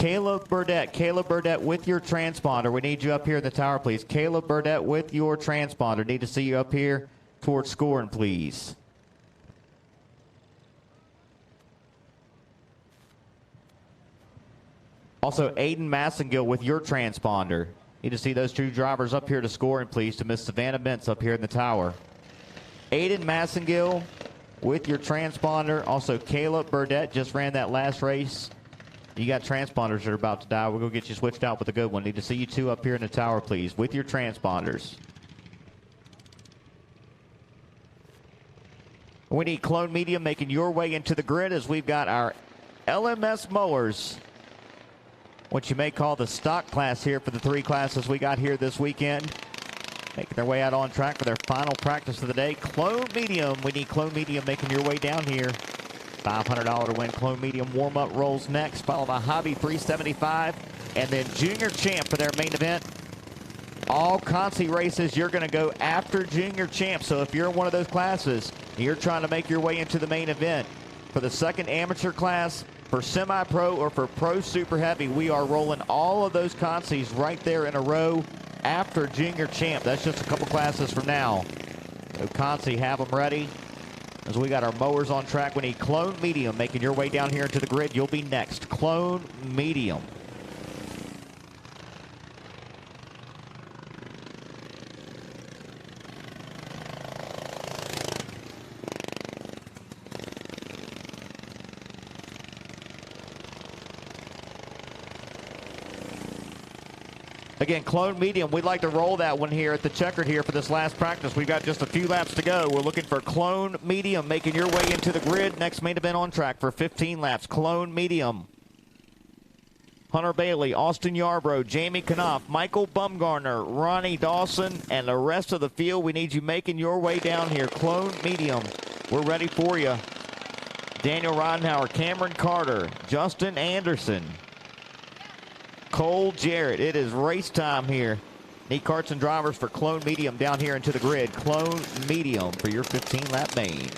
Caleb Burdett. Caleb Burdett with your transponder. We need you up here in the tower, please. Caleb Burdett with your transponder. Need to see you up here towards scoring, please. Also, Aiden Massengill with your transponder. Need to see those two drivers up here to scoring, please, to Miss Savannah Bentz up here in the tower. Aiden Massengill with your transponder. Also, Caleb Burdett just ran that last race. You got transponders that are about to die. We're going to get you switched out with a good one. Need to see you two up here in the tower, please, with your transponders. We need Clone Medium making your way into the grid as we've got our LMS mowers, what you may call the stock class here for the three classes we got here this weekend. Making their way out on track for their final practice of the day. Clone Medium, we need Clone Medium making your way down here. $500 to win. Clone Medium warm-up rolls next, followed by Hobby 375, and then Junior Champ for their main event. All Consi races, you're going to go after Junior Champ. So if you're in one of those classes, you're trying to make your way into the main event. For the second amateur class, for semi-pro, or for pro super heavy, we are rolling all of those Consis right there in a row after Junior Champ. That's just a couple classes from now. So Consi, have them ready. As we got our mowers on track, we need Clone Medium making your way down here into the grid. You'll be next. Clone Medium. Again, Clone Medium, we'd like to roll that one here at the checkered here for this last practice. We've got just a few laps to go. We're looking for Clone Medium making your way into the grid. Next main event on track for 15 laps. Clone Medium. Hunter Bailey, Austin Yarbrough, Jamie Knopf, Michael Bumgarner, Ronnie Dawson, and the rest of the field. We need you making your way down here. Clone Medium, we're ready for you. Daniel Rodenhauer, Cameron Carter, Justin Anderson, Cole Jarrett. It is race time here. Need carts and drivers for Clone Medium down here into the grid. Clone Medium for your 15-lap main.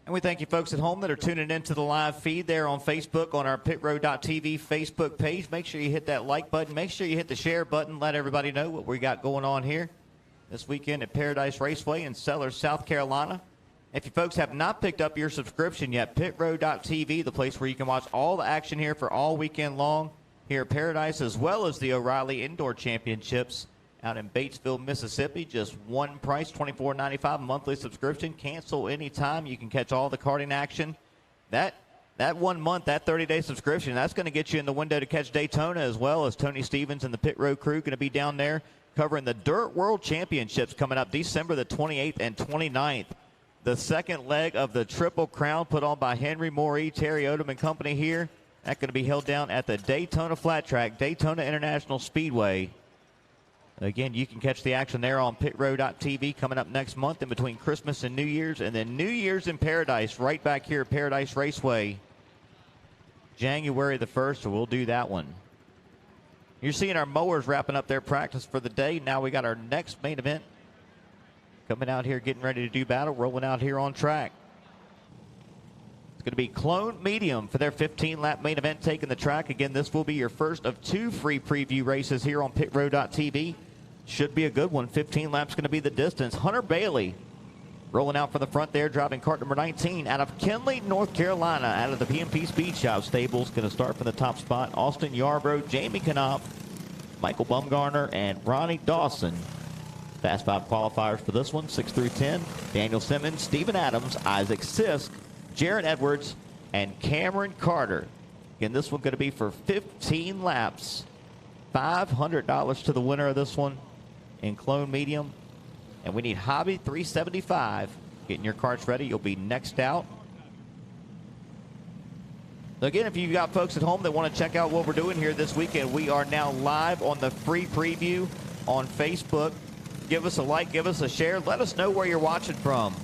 And we thank you folks at home that are tuning into the live feed there on Facebook on our pitroad.tv Facebook page. Make sure you hit that like button. Make sure you hit the share button. Let everybody know what we got going on here this weekend at Paradise Raceway in Sellers, South Carolina. If you folks have not picked up your subscription yet, pitroad.tv, the place where you can watch all the action here for all weekend long here at Paradise, as well as the O'Reilly Indoor Championships out in Batesville, Mississippi. Just one price, $24.95 monthly subscription. Cancel anytime. You can catch all the karting action. That 1 month, that 30-day subscription, that's going to get you in the window to catch Daytona, as well as Tony Stevens and the Pit Road crew going to be down there covering the Dirt World Championships coming up December the 28th and 29th. The second leg of the Triple Crown put on by Henry Moree, Terry Odom and company here. That's going to be held down at the Daytona Flat Track, Daytona International Speedway. Again, you can catch the action there on pitroad.tv coming up next month in between Christmas and New Year's. And then New Year's in Paradise right back here at Paradise Raceway, January the 1st, so we'll do that one. You're seeing our mowers wrapping up their practice for the day. Now we got our next main event coming out here, getting ready to do battle, rolling out here on track. It's going to be Clone Medium for their 15-lap main event taking the track. Again, this will be your first of 2 free preview races here on pitroad.tv. Should be a good one. 15 laps going to be the distance. Hunter Bailey rolling out from the front there, driving cart number 19 out of Kenley, North Carolina, out of the PMP Speed Shop stables. Going to start from the top spot. Austin Yarbrough, Jamie Knopf, Michael Bumgarner, and Ronnie Dawson. Fast 5 qualifiers for this one, 6 through 10. Daniel Simmons, Steven Adams, Isaac Sisk, Jared Edwards, and Cameron Carter. Again, this one's going to be for 15 laps. $500 to the winner of this one in clone medium. And we need Hobby 375. Getting your carts ready. You'll be next out. Again, if you've got folks at home that want to check out what we're doing here this weekend, we are now live on the free preview on Facebook. Give us a like, give us a share. Let us know where you're watching from.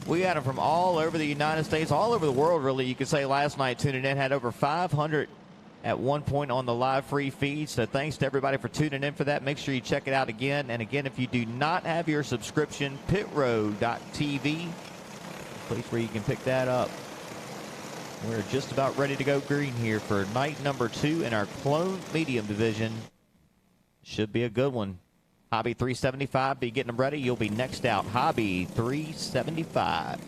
We had them from all over the United States, all over the world, really. You could say last night tuning in, had over 500 at one point on the live free feed. So thanks to everybody for tuning in for that. Make sure you check it out again. And again, if you do not have your subscription, pitrow.tv, place where you can pick that up. We're just about ready to go green here for night number 2 in our clone medium division. Should be a good one. Hobby 375, be getting them ready. You'll be next out. Hobby 375.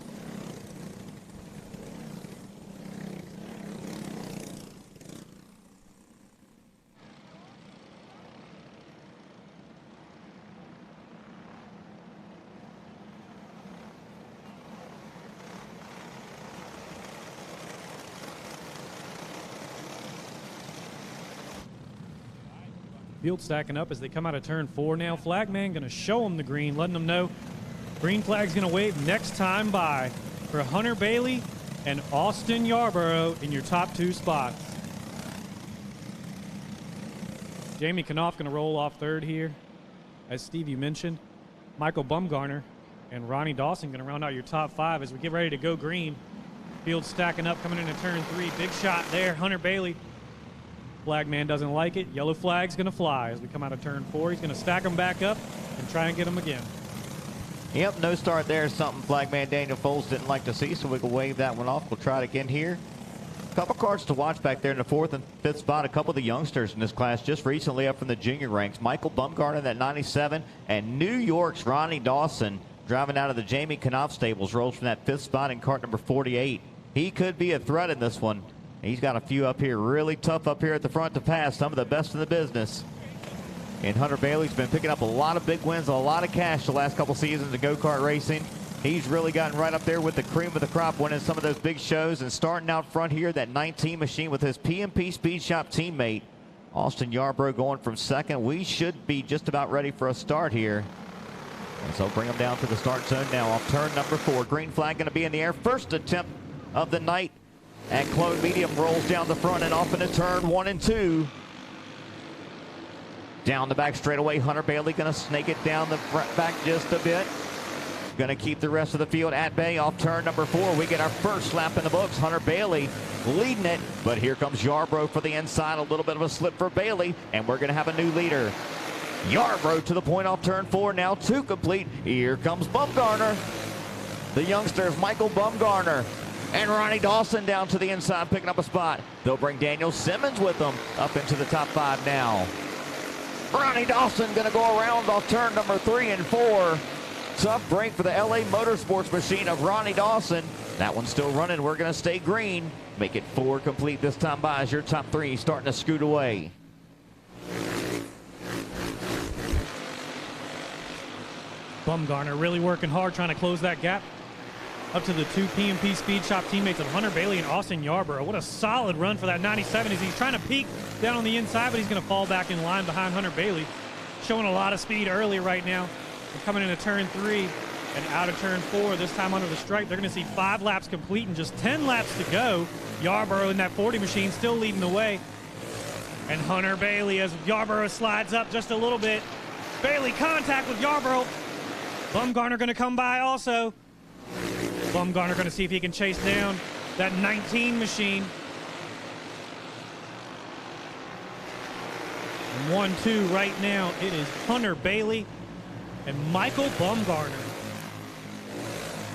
Field stacking up as they come out of turn 4 now. Flagman going to show them the green, letting them know green flag's going to wave next time by for Hunter Bailey and Austin Yarborough in your top 2 spots. Jamie Knopf going to roll off third here. As Steve, you mentioned, Michael Bumgarner and Ronnie Dawson going to round out your top 5 as we get ready to go green. Field stacking up coming into turn 3. Big shot there, Hunter Bailey. Flagman doesn't like it. Yellow flag's going to fly as we come out of turn 4. He's going to stack them back up and try and get them again. Yep, no start there. Something Flagman Daniel Foles didn't like to see, so we can wave that one off. We'll try it again here. A couple cards to watch back there in the 4th and 5th spot. A couple of the youngsters in this class just recently up from the junior ranks. Michael Bumgarner, that 97, and New York's Ronnie Dawson, driving out of the Jamie Knopf stables, rolls from that 5th spot in cart number 48. He could be a threat in this one. He's got a few up here, really tough up here at the front to pass, some of the best in the business. And Hunter Bailey's been picking up a lot of big wins, a lot of cash the last couple seasons in go-kart racing. He's really gotten right up there with the cream of the crop, winning some of those big shows and starting out front here, that 19 machine with his PMP Speed Shop teammate, Austin Yarborough, going from 2nd. We should be just about ready for a start here. And so bring him down to the start zone now off turn number 4. Green flag going to be in the air. First attempt of the night. And clone medium rolls down the front and off into turn 1 and 2. Down the back straightaway, Hunter Bailey going to snake it down the back just a bit. Going to keep the rest of the field at bay off turn number 4. We get our first lap in the books. Hunter Bailey leading it, but here comes Yarborough for the inside. A little bit of a slip for Bailey, and we're going to have a new leader. Yarborough to the point off turn 4, now 2 complete. Here comes Bumgarner. The youngsters, Michael Bumgarner and Ronnie Dawson down to the inside, picking up a spot. They'll bring Daniel Simmons with them up into the top 5 now. Ronnie Dawson going to go around off turn number 3 and 4. Tough break for the LA Motorsports machine of Ronnie Dawson. That one's still running. We're going to stay green. Make it 4 complete this time by as your top 3 starting to scoot away. Bumgarner really working hard trying to close that gap up to the 2 PMP Speed Shop teammates of Hunter Bailey and Austin Yarborough. What a solid run for that 97 as he's trying to peek down on the inside, but he's going to fall back in line behind Hunter Bailey. Showing a lot of speed early right now. We're coming into turn 3 and out of turn 4, this time under the stripe. They're going to see 5 laps complete and just 10 laps to go. Yarborough in that 40 machine still leading the way. And Hunter Bailey as Yarborough slides up just a little bit. Bailey contact with Yarborough. Bumgarner going to come by also. Bumgarner going to see if he can chase down that 19 machine. 1-2 right now. It is Hunter Bailey and Michael Bumgarner.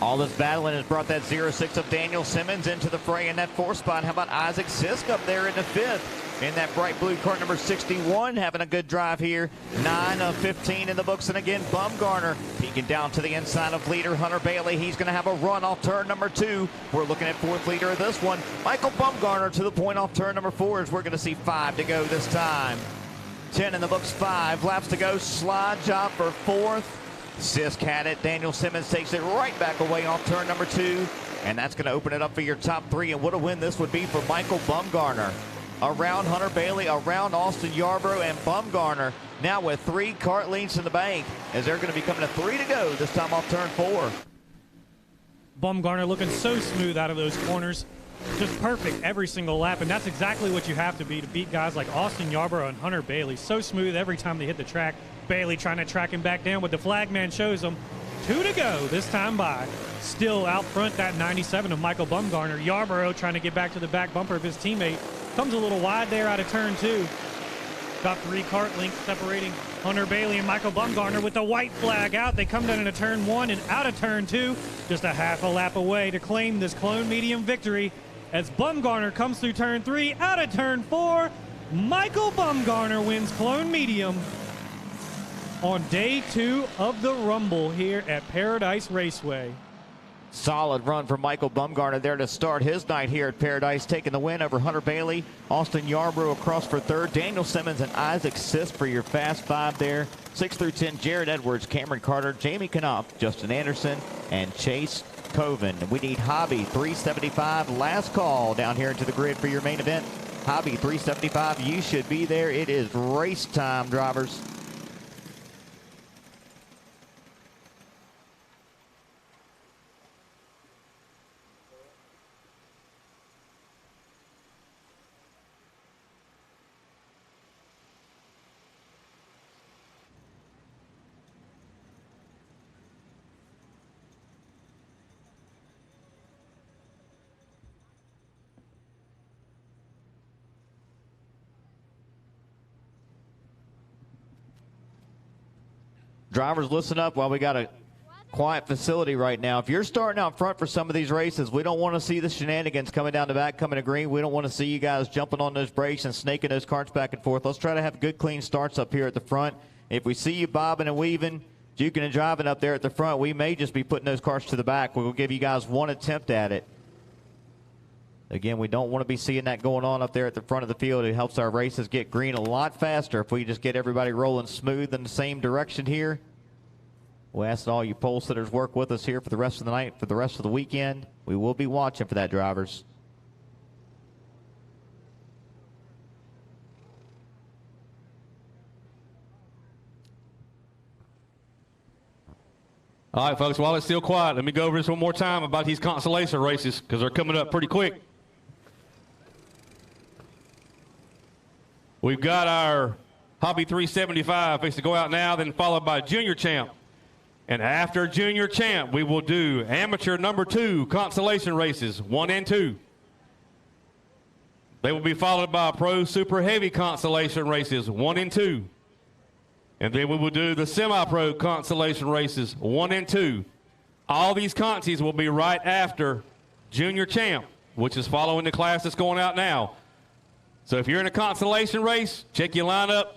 All this battling has brought that 0-6 of Daniel Simmons into the fray in that 4th spot. How about Isaac Sisk up there in the 5th? In that bright blue cart number 61, having a good drive here. 9 of 15 in the books, and again, Bumgarner peeking down to the inside of leader Hunter Bailey. He's going to have a run off turn number 2. We're looking at 4th leader of this one. Michael Bumgarner to the point off turn number 4 as we're going to see 5 to go this time. 10 in the books, 5 laps to go. Slide job for 4th. Sisk had it. Daniel Simmons takes it right back away off turn number 2. And that's going to open it up for your top 3. And what a win this would be for Michael Bumgarner. around Hunter Bailey, around Austin Yarborough, and Bumgarner now with 3 kart lengths in the bank as they're going to be coming to 3 to go this time off turn 4. Bumgarner looking so smooth out of those corners. Just perfect every single lap, and that's exactly what you have to be to beat guys like Austin Yarborough and Hunter Bailey. So smooth every time they hit the track. Bailey trying to track him back down, but the flagman shows him 2 to go this time by. Still out front, that 97 of Michael Bumgarner. Yarborough trying to get back to the back bumper of his teammate. Comes a little wide there out of turn 2. Got 3 kart lengths separating Hunter Bailey and Michael Bumgarner with the white flag out. They come down into turn 1 and out of turn 2. Just a half a lap away to claim this clone medium victory as Bumgarner comes through turn 3, out of turn 4. Michael Bumgarner wins clone medium on day 2 of the Rumble here at Paradise Raceway. Solid run for Michael Bumgarner there to start his night here at Paradise, taking the win over Hunter Bailey. Austin Yarborough across for 3rd. Daniel Simmons and Isaac Sisk for your fast 5 there. 6 through 10, Jared Edwards, Cameron Carter, Jamie Knopf, Justin Anderson, and Chase Coven. We need Hobby 375, last call down here into the grid for your main event. Hobby 375, you should be there. It is race time, drivers. Drivers, listen up while we got a quiet facility right now. If you're starting out front for some of these races, we don't want to see the shenanigans coming down the back, coming to green. We don't want to see you guys jumping on those brakes and snaking those carts back and forth. Let's try to have good, clean starts up here at the front. If we see you bobbing and weaving, juking and driving up there at the front, we may just be putting those carts to the back. We'll give you guys one attempt at it. Again, we don't want to be seeing that going on up there at the front of the field. It helps our races get green a lot faster if we just get everybody rolling smooth in the same direction here. We ask that all you pole sitters work with us here for the rest of the night, for the rest of the weekend. We will be watching for that, drivers. All right, folks, while it's still quiet, let me go over this one more time about these consolation races because they're coming up pretty quick. We've got our Hobby 375 fixed to go out now, then followed by Junior Champ. And after Junior Champ, we will do Amateur number 2 consolation races, 1 and 2. They will be followed by Pro Super Heavy consolation races, 1 and 2. And then we will do the Semi-Pro consolation races, 1 and 2. All these consies will be right after Junior Champ, which is following the class that's going out now. So if you're in a consolation race, check your lineup,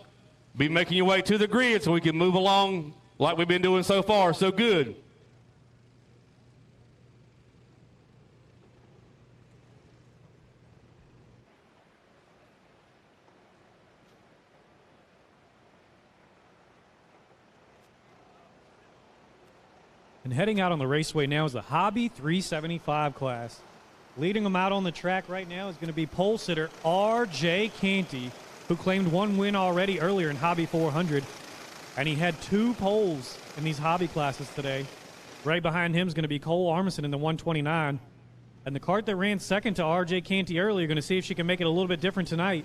be making your way to the grid so we can move along like we've been doing so far. So good. And heading out on the raceway now is the Hobby 375 class. Leading them out on the track right now is going to be pole sitter R.J. Canty, who claimed 1 win already earlier in Hobby 400. And he had 2 poles in these hobby classes today. Right behind him is going to be Cole Armisen in the 129. And the cart that ran second to R.J. Canty earlier, going to see if she can make it a little bit different tonight.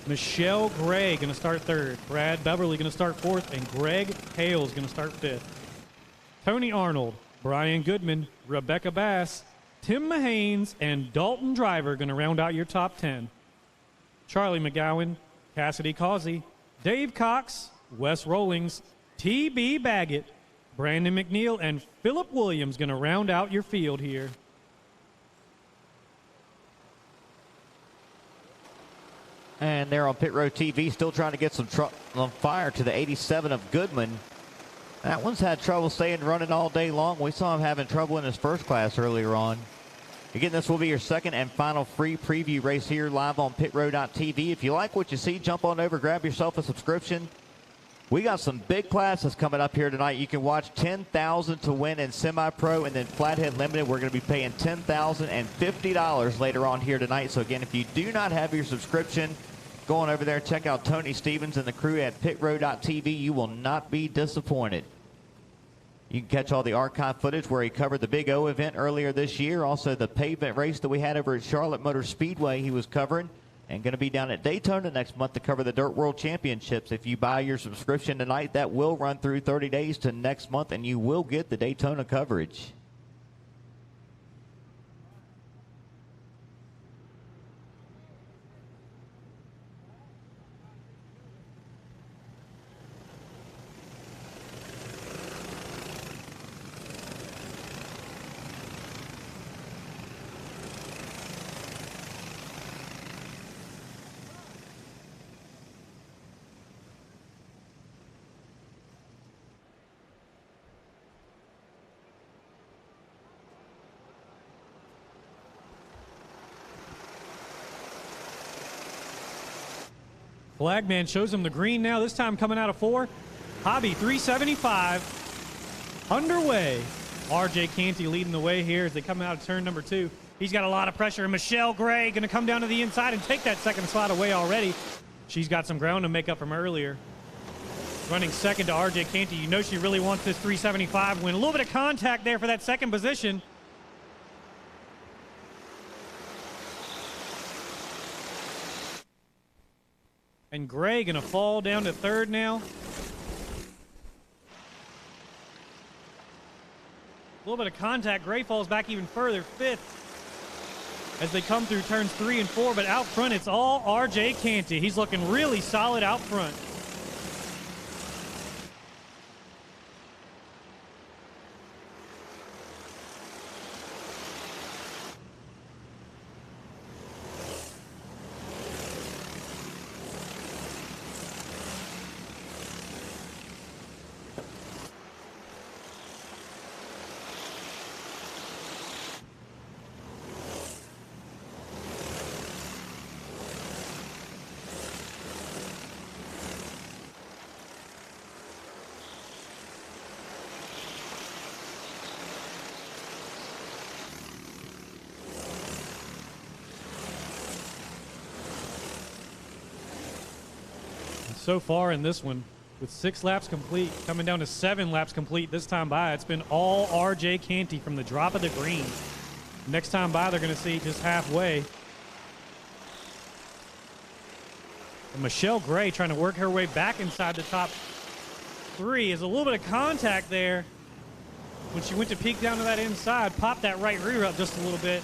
Michelle Gray going to start 3rd. Brad Beverly going to start 4th. And Greg Hale is going to start 5th. Tony Arnold, Brian Goodman, Rebecca Bass, Tim Mahanes, and Dalton Driver going to round out your top 10. Charlie McGowan, Cassidy Causey, Dave Cox, Wes Rollings, T.B. Baggett, Brandon McNeil, and Philip Williams going to round out your field here. And they're on Pit Road TV, still trying to get some on fire to the 87 of Goodman. That one's had trouble staying running all day long. We saw him having trouble in his first class earlier on. Again, this will be your second and final free preview race here live on pitroad.tv. If you like what you see, jump on over, grab yourself a subscription. We got some big classes coming up here tonight. You can watch 10,000 to win in semi-pro, and then Flathead Limited, we're going to be paying $10,050 later on here tonight. So again, if you do not have your subscription, go on over there and check out Tony Stevens and the crew at pitrow.tv. You will not be disappointed. You can catch all the archive footage where he covered the Big O event earlier this year. Also the pavement race that we had over at Charlotte Motor Speedway he was covering. And going to be down at Daytona next month to cover the Dirt World Championships. If you buy your subscription tonight, that will run through 30 days to next month, and you will get the Daytona coverage. Flagman shows him the green now, this time coming out of 4. Hobby 375 underway. RJ Canty leading the way here as they come out of turn number 2. He's got a lot of pressure, and Michelle Gray going to come down to the inside and take that second spot away already. She's got some ground to make up from earlier. Running second to RJ Canty. You know she really wants this 375 win. A little bit of contact there for that second position. And Gray going to fall down to third now. A little bit of contact. Gray falls back even further, 5th. As they come through turns 3 and 4, but out front it's all RJ Canty. He's looking really solid out front. So far in this one, with 6 laps complete, coming down to 7 laps complete this time by, it's been all RJ Canty from the drop of the green. Next time by, they're going to see just halfway. And Michelle Gray trying to work her way back inside the top 3. There's a little bit of contact there. When she went to peek down to that inside, popped that right rear up just a little bit.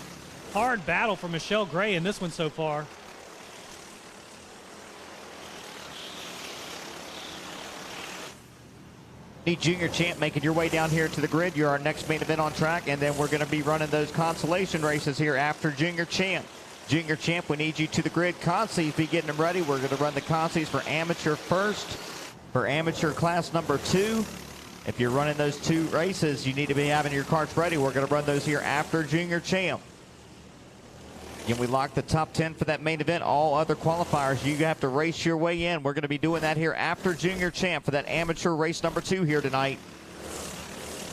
Hard battle for Michelle Gray in this one so far. Junior Champ making your way down here to the grid. You're our next main event on track, and then we're going to be running those consolation races here after Junior Champ. Junior Champ, we need you to the grid. Consies, be getting them ready. We're going to run the consies for amateur first, for amateur class number 2. If you're running those 2 races, you need to be having your carts ready. We're going to run those here after Junior Champ. Again, we locked the top 10 for that main event. All other qualifiers, you have to race your way in. We're going to be doing that here after Junior Champ for that amateur race number 2 here tonight.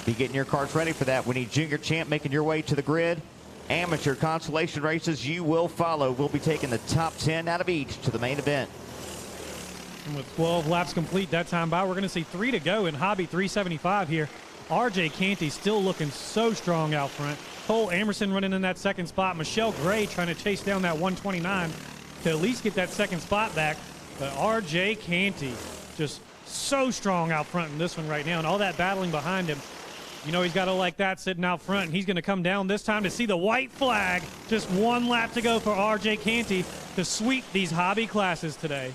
Be getting your carts ready for that. We need Junior Champ making your way to the grid. Amateur consolation races you will follow. We'll be taking the top 10 out of each to the main event. And with 12 laps complete that time by, we're going to see 3 to go in Hobby 375 here. RJ Canty still looking so strong out front. Cole Amerson running in that second spot. Michelle Gray trying to chase down that 129 to at least get that second spot back. But RJ Canty just so strong out front in this one right now, and all that battling behind him. You know he's got to like that sitting out front, and he's going to come down this time to see the white flag. Just 1 lap to go for RJ Canty to sweep these hobby classes today.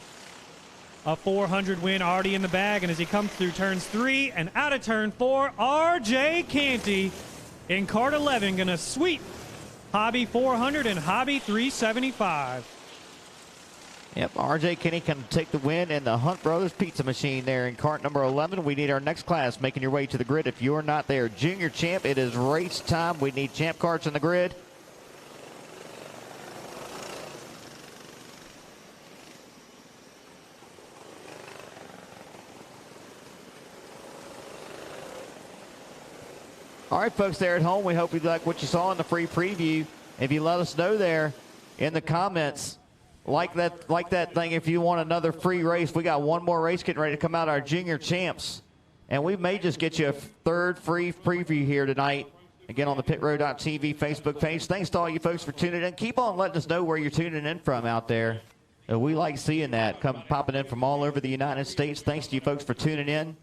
A 400 win already in the bag, and as he comes through turns 3 and out of turn 4, RJ Canty in cart 11 going to sweep Hobby 400 and Hobby 375. Yep, RJ Canty can take the win in the Hunt Brothers Pizza Machine there in cart number 11. We need our next class making your way to the grid. If you're not there, Junior Champ, it is race time. We need champ carts in the grid. All right, folks there at home, we hope you like what you saw in the free preview. If you let us know there in the comments, like that thing, if you want another free race, we got one more race getting ready to come out, our junior champs. And we may just get you a third free preview here tonight. Again, on the pitrow.tv Facebook page. Thanks to all you folks for tuning in. Keep on letting us know where you're tuning in from out there. We like seeing that popping in from all over the United States. Thanks to you folks for tuning in.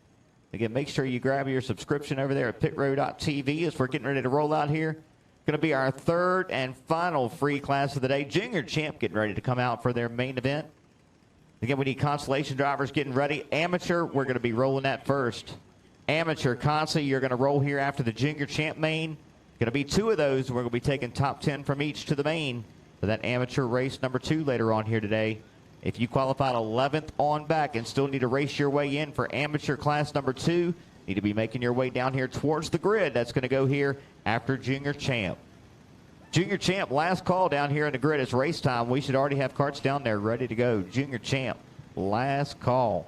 Again, make sure you grab your subscription over there at pitrow.tv as we're getting ready to roll out here. Going to be our third and final free class of the day. Junior champ getting ready to come out for their main event. Again, we need consolation drivers getting ready. Amateur, we're going to be rolling that first. Amateur, consul, you're going to roll here after the junior champ main. Going to be two of those. We're going to be taking top 10 from each to the main for that amateur race number 2 later on here today. If you qualified 11th on back and still need to race your way in for amateur class number 2, need to be making your way down here towards the grid. That's going to go here after junior champ. Junior champ, last call down here in the grid. It's race time. We should already have carts down there ready to go. Junior champ, last call.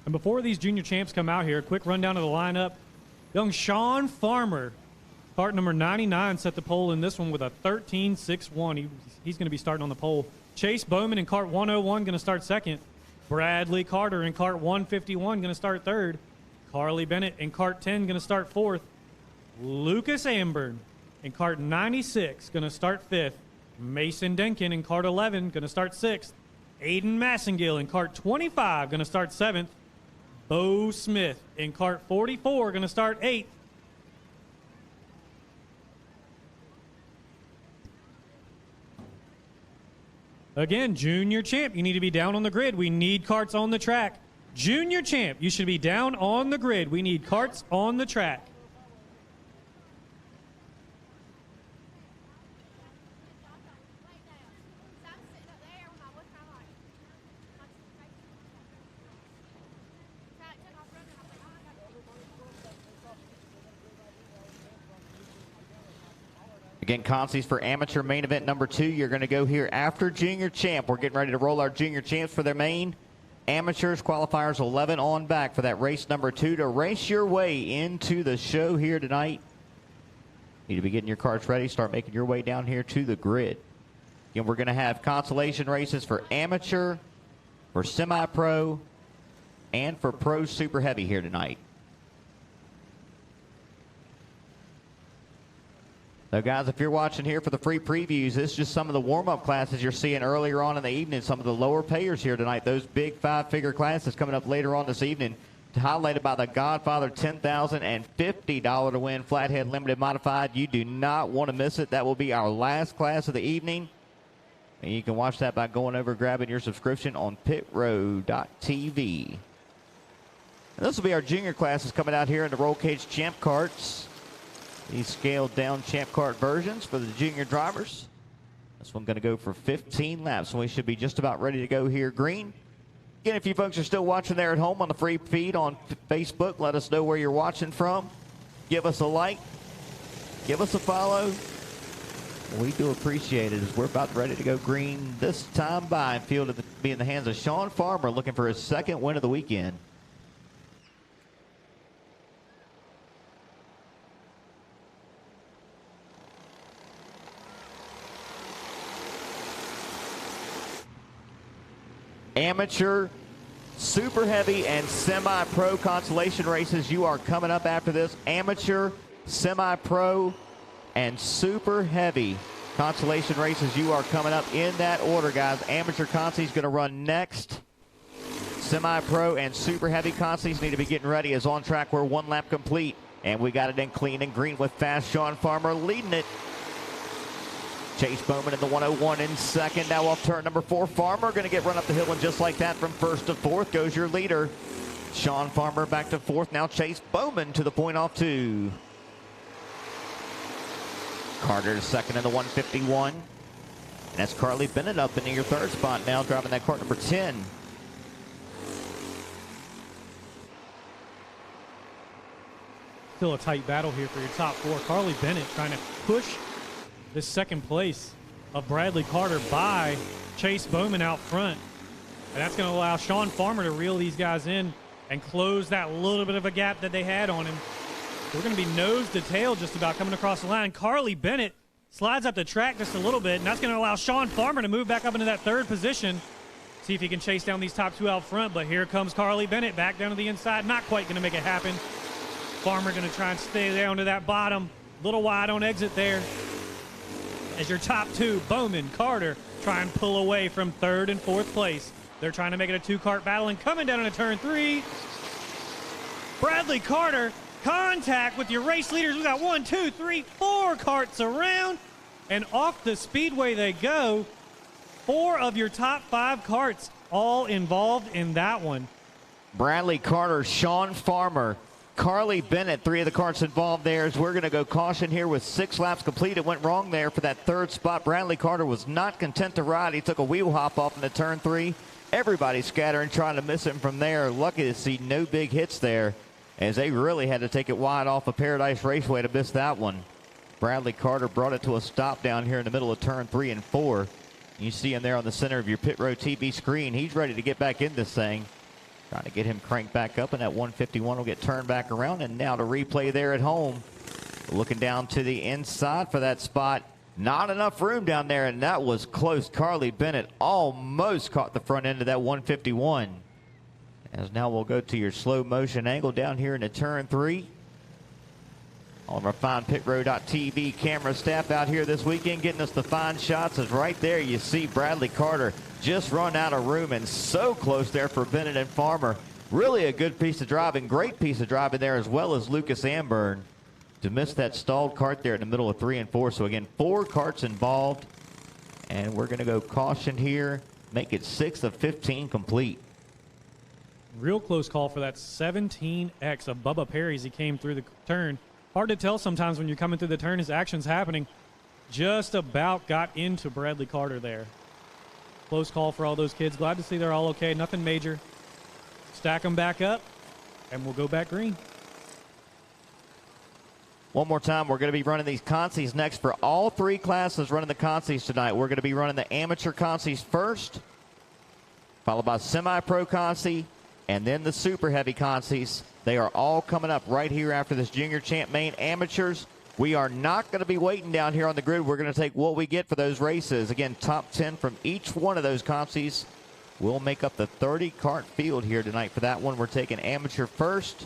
And before these junior champs come out here, quick rundown of the lineup. Young Sean Farmer, cart number 99, set the pole in this one with a 13.61. He's going to be starting on the pole. Chase Bowman in cart 101 going to start second. Bradley Carter in cart 151 going to start third. Carly Bennett in cart 10 going to start fourth. Lucas Amburn in cart 96 going to start fifth. Mason Denkin in cart 11 going to start sixth. Aiden Massengill in cart 25 going to start seventh. Bo Smith in cart 44 going to start 8th. Again, junior champ, you need to be down on the grid. We need carts on the track. Junior champ, you should be down on the grid. We need carts on the track. Again, consies for amateur main event number 2. You're going to go here after junior champ. We're getting ready to roll our junior champs for their main. Amateurs qualifiers 11 on back for that race number 2 to race your way into the show here tonight. Need to be getting your carts ready. Start making your way down here to the grid. Again, we're going to have consolation races for amateur, for semi-pro, and for pro super heavy here tonight. Now, guys, if you're watching here for the free previews, this is just some of the warm-up classes you're seeing earlier on in the evening. Some of the lower payers here tonight. Those big 5-figure classes coming up later on this evening. Highlighted by the Godfather $10,000 and $50 to win Flathead Limited Modified. You do not want to miss it. That will be our last class of the evening. And you can watch that by going over grabbing your subscription on pitrow.tv. And this will be our junior classes coming out here in the roll cage champ carts. These scaled down champ cart versions for the junior drivers. This one going to go for 15 laps, so we should be just about ready to go here green. Again, if you folks are still watching there at home on the free feed on Facebook, let us know where you're watching from. Give us a like. Give us a follow. We do appreciate it as we're about ready to go green this time by and field to be in the hands of Sean Farmer looking for his second win of the weekend. Amateur, super heavy, and semi-pro consolation races. You are coming up after this. Amateur, semi-pro, and super heavy consolation races. You are coming up in that order, guys. Amateur consies is going to run next. Semi-pro and super heavy consies need to be getting ready. Is on track. We're 1 lap complete, and we got it in clean and green with fast Sean Farmer leading it. Chase Bowman in the 101 in second. Now off turn number 4. Farmer going to get run up the hill, and just like that from first to fourth goes your leader. Sean Farmer back to fourth. Now Chase Bowman to the point off 2. Carter to second in the 151. And that's Carly Bennett up into your third spot now, driving that cart number 10. Still a tight battle here for your top four. Carly Bennett trying to push this second place of Bradley Carter by Chase Bowman out front. And that's going to allow Sean Farmer to reel these guys in and close that little bit of a gap that they had on him. We're going to be nose to tail just about coming across the line. Carly Bennett slides up the track just a little bit, and that's going to allow Sean Farmer to move back up into that third position. See if he can chase down these top two out front, but here comes Carly Bennett back down to the inside. Not quite going to make it happen. Farmer going to try and stay down to that bottom. Little wide on exit there. As your top two, Bowman, Carter, try and pull away from third and fourth place. They're trying to make it a two-cart battle, and coming down into turn 3, Bradley Carter, contact with your race leaders. We got 1, 2, 3, 4 carts around, and off the speedway they go. 4 of your top 5 carts all involved in that one. Bradley Carter, Sean Farmer, Carly Bennett, 3 of the carts involved there. As we're going to go caution here with 6 laps complete. It went wrong there for that third spot. Bradley Carter was not content to ride. He took a wheel hop off into turn 3. Everybody scattering, trying to miss him from there. Lucky to see no big hits there, as they really had to take it wide off of Paradise Raceway to miss that one. Bradley Carter brought it to a stop down here in the middle of turn 3 and 4. You see him there on the center of your Pit Road TV screen. He's ready to get back in this thing. Trying to get him cranked back up, and that 151 will get turned back around. And now to replay there at home. Looking down to the inside for that spot. Not enough room down there, and that was close. Carly Bennett almost caught the front end of that 151. As now we'll go to your slow motion angle down here into turn 3. All of our fine pitrow.tv camera staff out here this weekend getting us the fine shots. As right there you see Bradley Carter just run out of room, and so close there for Bennett and Farmer. Really a good piece of driving, great piece of driving there, as well as Lucas Amburn, to miss that stalled cart there in the middle of 3 and 4. So again, 4 carts involved, and we're going to go caution here, make it 6 of 15 complete. Real close call for that 17X of Bubba Perry as he came through the turn. Hard to tell sometimes when you're coming through the turn, his action's happening. Just about got into Bradley Carter there. Close call for all those kids. Glad to see they're all okay, nothing major. Stack them back up, and we'll go back green. One more time, we're going to be running these consies next for all 3 classes running the consies tonight. We're going to be running the amateur consies first, followed by semi-pro consi, and then the super heavy consies. They are all coming up right here after this junior champ main amateurs. We are not going to be waiting down here on the grid. We're going to take what we get for those races. Again, top 10 from each one of those consies will make up the 30 cart field here tonight. For that one, we're taking amateur first,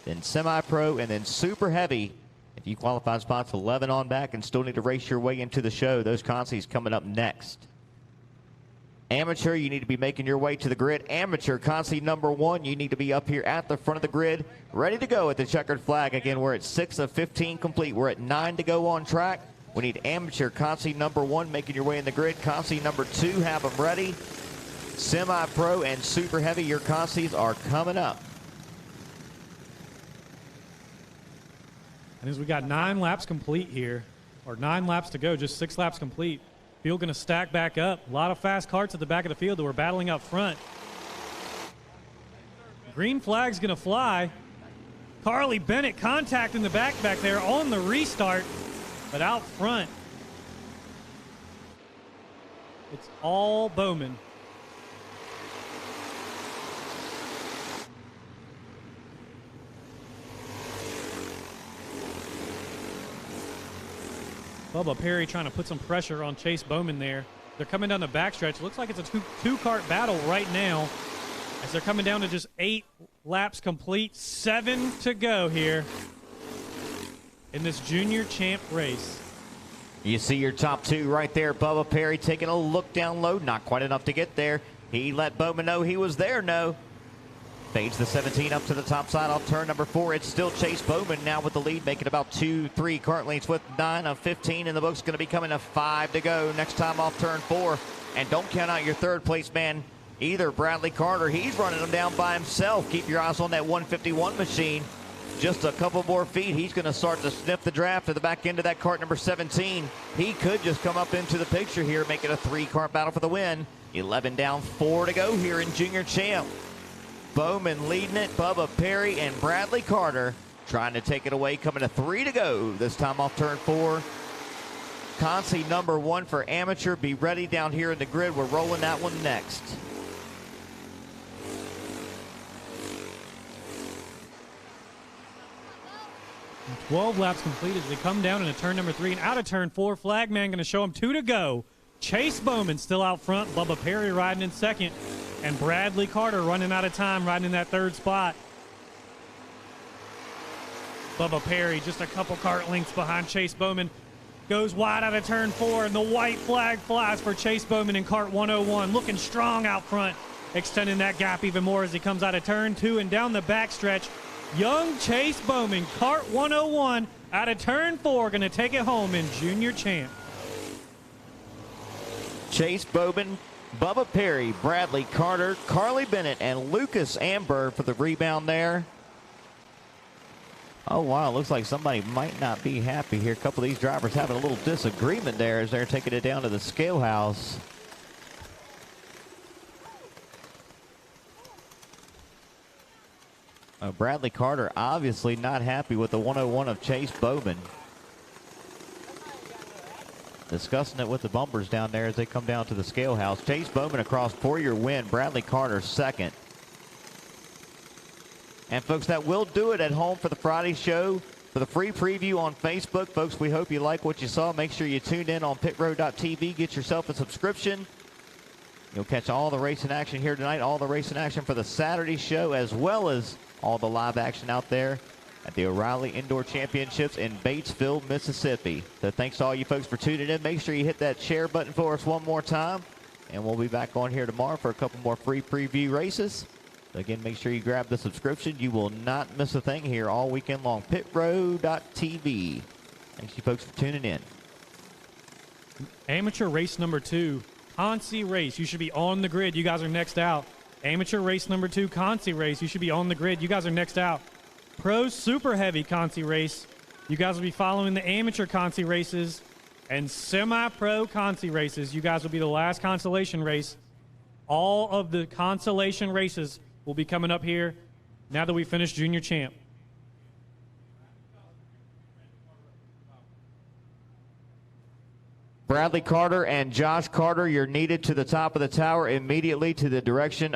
then semi-pro, and then super heavy. If you qualify spots 11 on back and still need to race your way into the show, those consies coming up next. Amateur, you need to be making your way to the grid. Amateur, consi number 1, you need to be up here at the front of the grid, ready to go at the checkered flag. Again, we're at 6 of 15 complete. We're at 9 to go on track. We need amateur, consi number 1, making your way in the grid. Consi number 2, have them ready. Semi-pro and super heavy, your consis are coming up. And as we got 9 laps complete here, or 9 laps to go, just 6 laps complete. Field going to stack back up. A lot of fast carts at the back of the field that were battling up front. Green flag's going to fly. Carly Bennett contacting the back there on the restart, but out front, it's all Bowman. Bubba Perry trying to put some pressure on Chase Bowman there. They're coming down the backstretch. Looks like it's a two-cart battle right now as they're coming down to just 8 laps complete. 7 to go here in this junior champ race. You see your top 2 right there. Bubba Perry taking a look down low. Not quite enough to get there. He let Bowman know he was there. No. Fades the 17 up to the top side off turn number 4. It's still Chase Bowman now with the lead, making about 2-3 cart lengths with 9 of 15 in the books. Going to be coming to 5 to go next time off turn 4. And don't count out your third place man either, Bradley Carter. He's running them down by himself. Keep your eyes on that 151 machine. just a couple more feet. He's going to start to sniff the draft to the back end of that cart number 17. He could just come up into the picture here, make it a 3-cart battle for the win. 11 down, 4 to go here in Junior Champ. Bowman leading it, Bubba Perry and Bradley Carter trying to take it away, coming to 3 to go. This time off turn 4. Consi number 1 for amateur. Be ready down here in the grid. We're rolling that one next. And 12 laps completed as we come down into turn number 3 and out of turn 4. Flagman going to show him 2 to go. Chase Bowman still out front. Bubba Perry riding in second. And Bradley Carter running out of time, riding in that 3rd spot. Bubba Perry just a couple cart lengths behind Chase Bowman. Goes wide out of turn 4, and the white flag flies for Chase Bowman in cart 101. Looking strong out front, extending that gap even more as he comes out of turn 2 and down the backstretch. Young Chase Bowman, cart 101, out of turn 4, going to take it home in Junior Champ. Chase Bowman, Bubba Perry, Bradley Carter, Carly Bennett, and Lucas Amber for the rebound there. Oh, wow, looks like somebody might not be happy here. A couple of these drivers having a little disagreement there as they're taking it down to the scale house. Bradley Carter obviously not happy with the 101 of Chase Bowman. Discussing it with the bumpers down there as they come down to the scale house. Chase Bowman across for your win. Bradley Carter second. And folks, that will do it at home for the Friday show. For the free preview on Facebook, folks, we hope you like what you saw. Make sure you tune in on pitroad.tv. Get yourself a subscription. You'll catch all the racing action here tonight, all the racing action for the Saturday show, as well as all the live action out there at the O'Reilly Indoor Championships in Batesville, Mississippi. So thanks to all you folks for tuning in. Make sure you hit that share button for us one more time. And we'll be back on here tomorrow for a couple more free preview races. So again, make sure you grab the subscription. You will not miss a thing here all weekend long. Pitroad.tv. Thanks you folks for tuning in. Amateur race number 2, Consi race. You should be on the grid. You guys are next out. Amateur race number 2, Consi race. You should be on the grid. You guys are next out. Pro Super Heavy Consi race. You guys will be following the amateur Consi races and semi-pro Consi races. You guys will be the last consolation race. All of the consolation races will be coming up here now that we finish Junior Champ. Bradley Carter and Josh Carter, you're needed to the top of the tower immediately to the direction